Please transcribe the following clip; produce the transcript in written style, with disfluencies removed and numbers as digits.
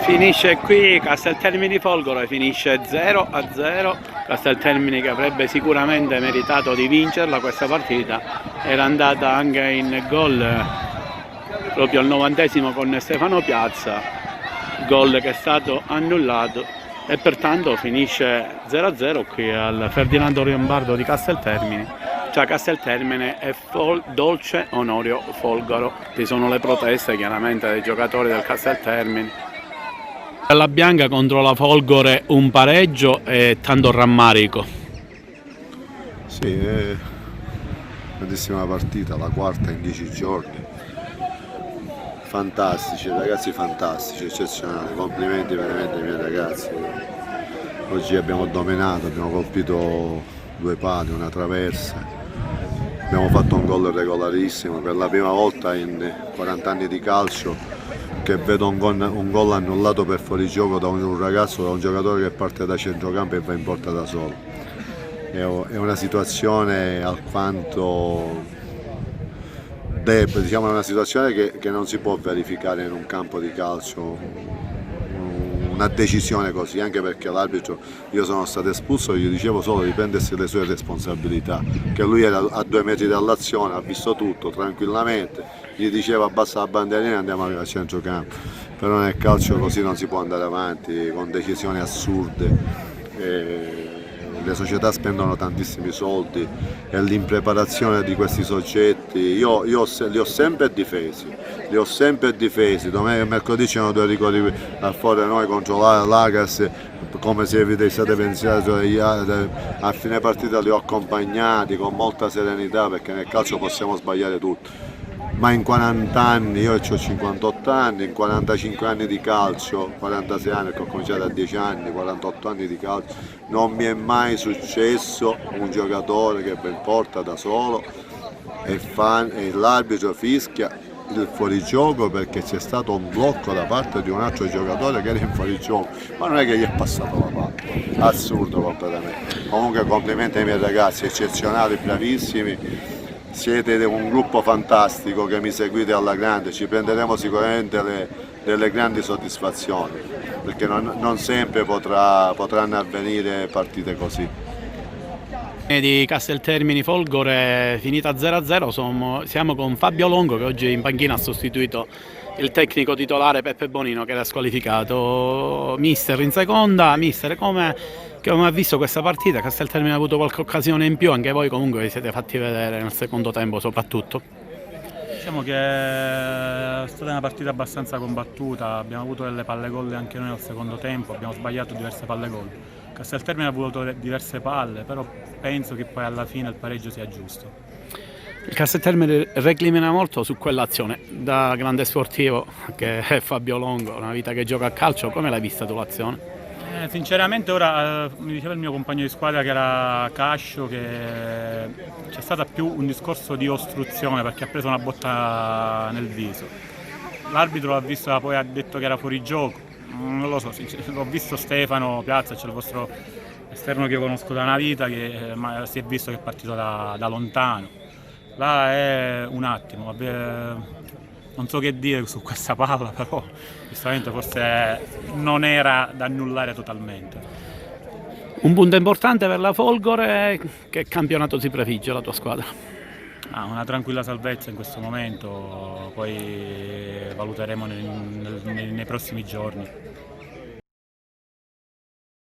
Finisce qui Casteltermini Folgore, finisce 0-0. Casteltermini che avrebbe sicuramente meritato di vincerla questa partita, era andata anche in gol proprio al 90° con Stefano Piazza, gol che è stato annullato e pertanto finisce 0-0 qui al Ferdinando Lombardo di Casteltermini, cioè Casteltermine e Dolce Onorio Folgaro. Ci sono le proteste chiaramente dei giocatori del Casteltermini. La bianca contro la Folgore un pareggio e tanto rammarico. Sì, è grandissima partita, la quarta in 10 giorni. Fantastici, ragazzi fantastici, eccezionali, complimenti veramente ai miei ragazzi. Oggi abbiamo dominato, abbiamo colpito 2 pali, una traversa, abbiamo fatto un gol regolarissimo, per la prima volta in 40 anni di calcio che vedo un gol annullato per fuorigioco da un ragazzo, da un giocatore che parte da centrocampo e va in porta da solo. È una situazione alquanto debole, diciamo, è una situazione che non si può verificare in un campo di calcio, una decisione così, anche perché l'arbitro, io sono stato espulso, gli dicevo solo di prendersi le sue responsabilità, che lui era a 2 metri dall'azione, ha visto tutto tranquillamente, gli diceva abbassa la bandierina e andiamo a centrocampo, però nel calcio così non si può andare avanti con decisioni assurde. Le società spendono tantissimi soldi e l'impreparazione di questi soggetti, io li ho sempre difesi, mercoledì c'erano 2 rigori a favore noi contro l'Agas, come se vi state pensando, a fine partita li ho accompagnati con molta serenità, perché nel calcio possiamo sbagliare tutto. Ma in 40 anni, io ho 58 anni, in 45 anni di calcio, 46 anni perché ho cominciato a 10 anni, 48 anni di calcio, non mi è mai successo un giocatore che va in porta da solo e l'arbitro fischia il fuorigioco perché c'è stato un blocco da parte di un altro giocatore che era in fuorigioco, ma non è che gli è passato la palla, assurdo completamente. Comunque complimenti ai miei ragazzi, eccezionali, bravissimi. Siete un gruppo fantastico che mi seguite alla grande, ci prenderemo sicuramente delle grandi soddisfazioni, perché non sempre potranno avvenire partite così. Di Casteltermini Folgore finita 0-0, siamo con Fabio Longo che oggi in panchina ha sostituito il tecnico titolare Peppe Bonino che era squalificato. Mister in seconda, mister come ha visto questa partita? Casteltermini ha avuto qualche occasione in più, anche voi comunque vi siete fatti vedere nel secondo tempo soprattutto. Diciamo che è stata una partita abbastanza combattuta, abbiamo avuto delle palle gol anche noi nel secondo tempo, abbiamo sbagliato diverse palle gol. Casteltermini ha avuto diverse palle, però penso che poi alla fine il pareggio sia giusto. Il Casteltermini recrimina molto su quell'azione, da grande sportivo che è Fabio Longo, una vita che gioca a calcio, come l'hai vista tu l'azione? Sinceramente ora mi diceva il mio compagno di squadra che era Cascio che c'è stato più un discorso di ostruzione perché ha preso una botta nel viso. L'arbitro l'ha visto, poi ha detto che era fuori gioco, non lo so, l'ho visto Stefano Piazza, c'è il vostro esterno che io conosco da una vita, che si è visto che è partito da lontano. Là è un attimo, non so che dire su questa palla, però giustamente forse non era da annullare totalmente. Un punto importante per la Folgore, che campionato si prefigge la tua squadra? Una tranquilla salvezza in questo momento, poi valuteremo nei prossimi giorni.